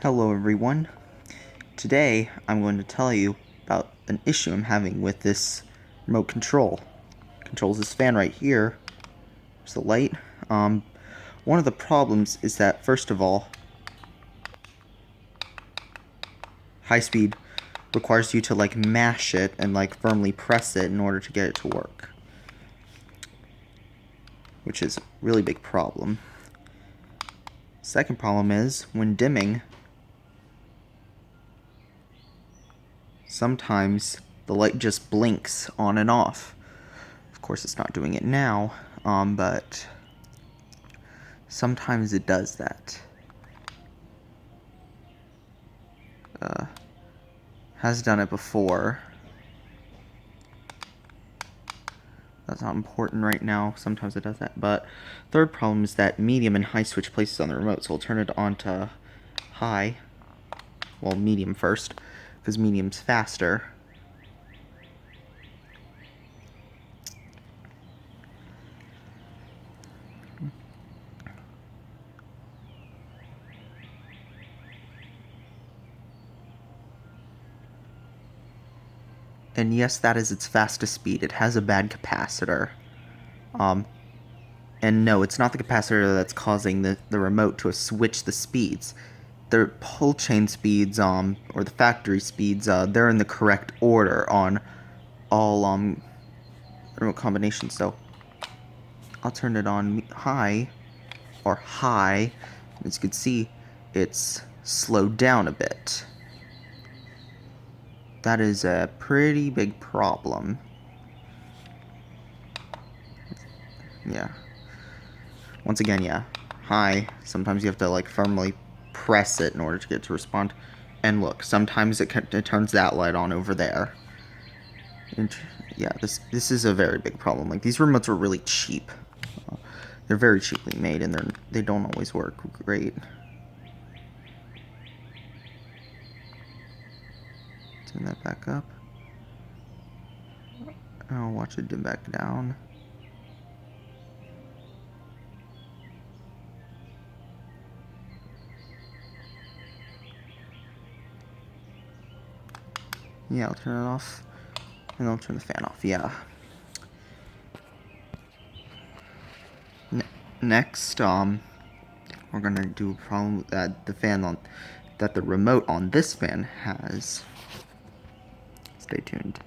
Hello everyone. Today I'm going to tell you about an issue I'm having with this remote control. Controls this fan right here. There's the light. One of the problems is that, first of all, high speed requires you to mash it and firmly press it in order to get it to work, which is a really big problem. Second problem is when dimming, sometimes the light just blinks on and off. Of course, it's not doing it now, but sometimes it does that. Has done it before. That's not important right now. Sometimes it does that. But third problem is that medium and high switch places on the remote, so we'll turn it on to high. Well, medium first, because medium's faster. And yes, that is its fastest speed. It has a bad capacitor. And no, it's not the capacitor that's causing the remote to switch the speeds. The pull chain speeds, or the factory speeds, they're in the correct order on all, remote combinations. So I'll turn it on high, or high. As you can see, it's slowed down a bit. That is a pretty big problem. Yeah. Once again, yeah. High. Sometimes you have to firmly press it in order to get it to respond. And look, sometimes it turns that light on over there. And yeah, this is a very big problem. These remotes are really cheap. They're very cheaply made, and they don't always work great. Turn that back up. I'll watch it dim back down. Yeah, I'll turn it off. And I'll turn the fan off, yeah. Next, we're gonna do a problem that the remote on this fan has. Stay tuned.